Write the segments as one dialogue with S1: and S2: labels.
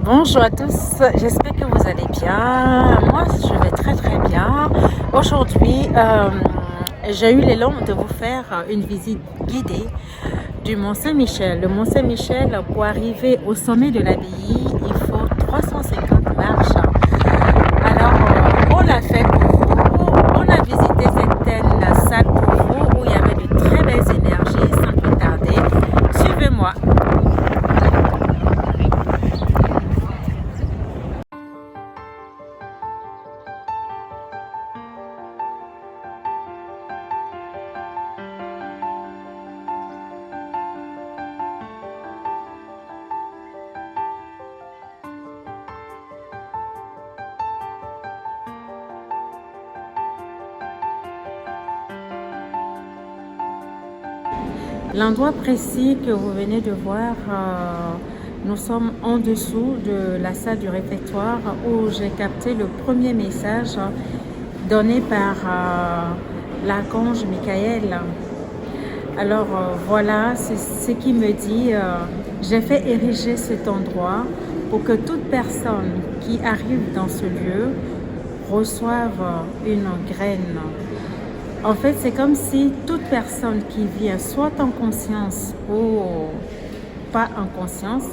S1: Bonjour à tous, j'espère que vous allez bien. Moi, je vais très très bien. Aujourd'hui, j'ai eu l'élan de vous faire une visite guidée du Mont Saint-Michel. Le Mont Saint-Michel, pour arriver au sommet de l'abbaye, il faut 350 marches. Alors, on l'a fait pour vous. On a visité certaines salles pour vous où il y avait de très belles énergies. Sans plus tarder, suivez-moi. L'endroit précis que vous venez de voir, nous sommes en dessous de la salle du réfectoire où j'ai capté le premier message donné par l'archange Michael. Alors voilà, c'est ce qui me dit, j'ai fait ériger cet endroit pour que toute personne qui arrive dans ce lieu reçoive une graine. En fait, c'est comme si toute personne qui vient, soit en conscience ou pas en conscience,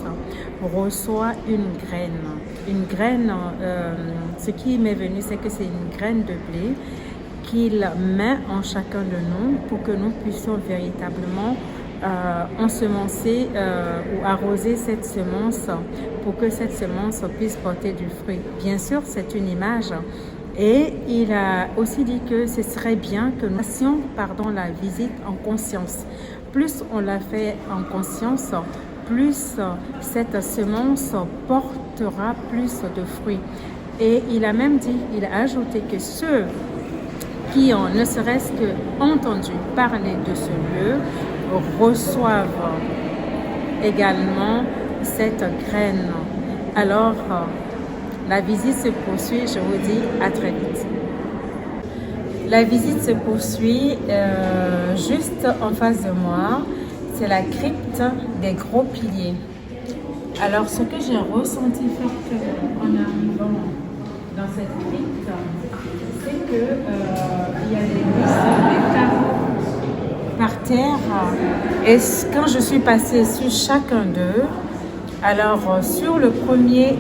S1: reçoit une graine. Une graine, ce qui m'est venu, c'est que c'est une graine de blé qu'il met en chacun de nous pour que nous puissions véritablement ensemencer ou arroser cette semence pour que cette semence puisse porter du fruit. Bien sûr, c'est une image. Et il a aussi dit que ce serait bien que nous fassions la visite en conscience. Plus on l'a fait en conscience, plus cette semence portera plus de fruits. Et il a même dit, il a ajouté que ceux qui ont ne serait-ce que entendu parler de ce lieu reçoivent également cette graine. Alors, la visite se poursuit, je vous dis à très vite. La visite se poursuit juste en face de moi. C'est la crypte des gros piliers. Alors, ce que j'ai ressenti fortement en arrivant dans cette crypte, c'est que il y a des carreaux par terre. Et quand je suis passée sur chacun d'eux, alors, sur le premier,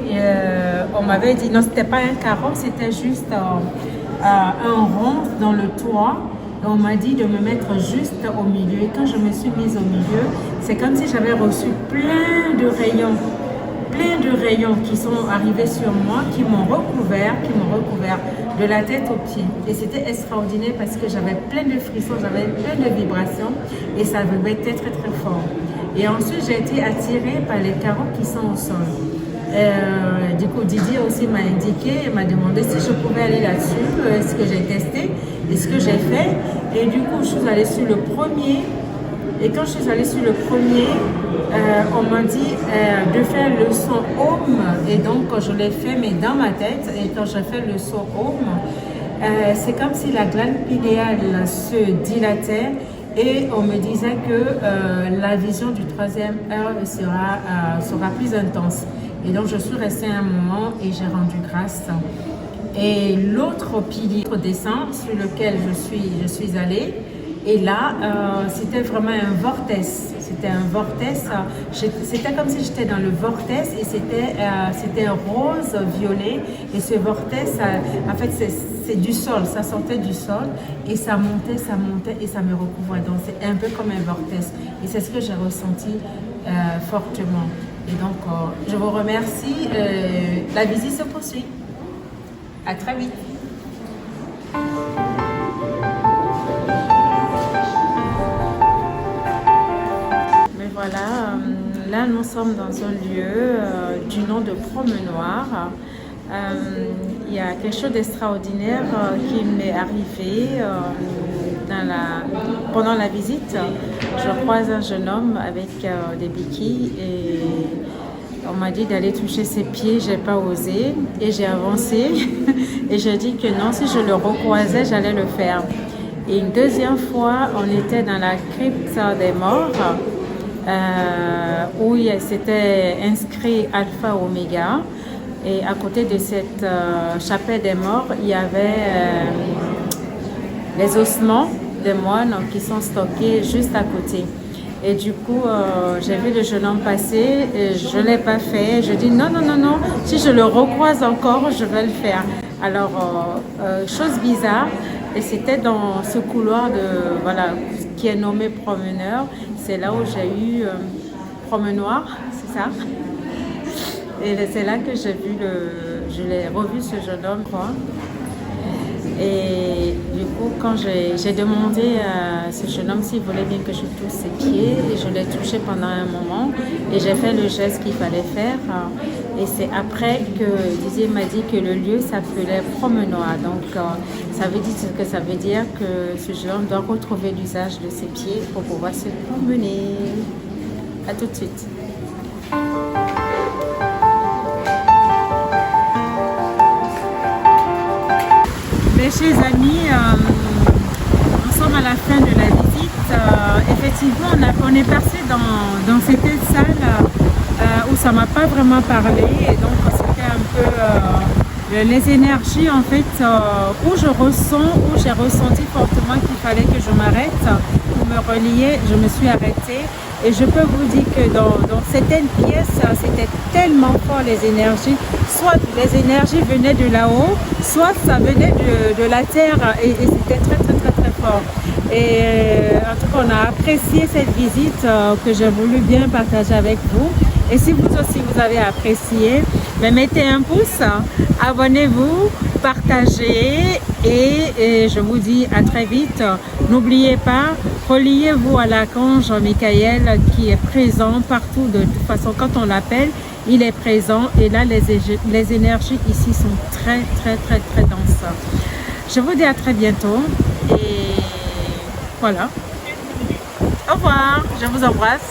S1: on m'avait dit, non, c'était pas un carreau, c'était juste un rond dans le toit. Et on m'a dit de me mettre juste au milieu. Et quand je me suis mise au milieu, c'est comme si j'avais reçu plein de rayons qui sont arrivés sur moi, qui m'ont recouvert de la tête aux pieds. Et c'était extraordinaire parce que j'avais plein de frissons, j'avais plein de vibrations et ça devait être très très fort. Et ensuite, j'ai été attirée par les carreaux qui sont au sol. Du coup, Didier aussi m'a indiqué, m'a demandé si je pouvais aller là-dessus, ce que j'ai testé et ce que j'ai fait. Et du coup, je suis allée sur le premier. Et quand je suis allée sur le premier, on m'a dit de faire le son Om. Et donc, je l'ai fait, mais dans ma tête. Et quand je fais le son Om, c'est comme si la glande pinéale se dilatait. Et on me disait que la vision du troisième œil sera plus intense. Et donc, je suis restée un moment et j'ai rendu grâce. Et l'autre pilier descend sur lequel je suis allée. Et là, c'était vraiment un vortex. C'était un vortex. C'était comme si j'étais dans le vortex et c'était rose, violet. Et ce vortex, en fait, c'est du sol. Ça sortait du sol et ça montait et ça me recouvrait. Donc, c'est un peu comme un vortex. Et c'est ce que j'ai ressenti fortement. Et donc, je vous remercie. La visite se poursuit. À très vite. Voilà, là nous sommes dans un lieu du nom de Promenoir. Il y a quelque chose d'extraordinaire qui m'est arrivé pendant la visite. Je croise un jeune homme avec des béquilles et on m'a dit d'aller toucher ses pieds. J'ai pas osé et j'ai avancé et j'ai dit que non, si je le recroisais, j'allais le faire. Et une deuxième fois, on était dans la crypte des morts. où c'était inscrit Alpha Oméga. Et à côté de cette chapelle des morts, il y avait les ossements des moines qui sont stockés juste à côté. Et du coup, j'ai vu le jeune homme passer, et je ne l'ai pas fait. Je dis non, non, non, non, si je le recroise encore, je vais le faire. Alors, chose bizarre, et c'était dans ce couloir voilà, qui est nommé promeneur. C'est là où j'ai eu promenoir, c'est ça. Et c'est là que je l'ai revu ce jeune homme, quoi. Et du coup, quand j'ai demandé à ce jeune homme s'il voulait bien que je touche ses pieds, et je l'ai touché pendant un moment et j'ai fait le geste qu'il fallait faire. Et c'est après que Didier m'a dit que le lieu s'appelait Promenoir. Donc, ça veut dire que ça veut dire que ce jeune homme doit retrouver l'usage de ses pieds pour pouvoir se promener. À tout de suite. Mes chers amis, nous sommes à la fin de la visite. Effectivement, on est passé dans cette salle où ça ne m'a pas vraiment parlé. Et donc, c'était un peu les énergies en fait où j'ai ressenti fortement qu'il fallait que je m'arrête pour me relier. Je me suis arrêtée. Et je peux vous dire que dans certaines pièces, c'était tellement fort les énergies. Soit les énergies venaient de là-haut, soit ça venait de la terre et c'était très très très très fort. Et en tout cas, on a apprécié cette visite que j'ai voulu bien partager avec vous. Et si vous aussi vous avez apprécié, mettez un pouce, abonnez-vous, partagez et je vous dis à très vite. N'oubliez pas, reliez-vous à l'archange Michael qui est présent partout. De toute façon, quand on l'appelle, il est présent et là les énergies ici sont très très très très denses. Je vous dis à très bientôt et voilà. Au revoir, je vous embrasse.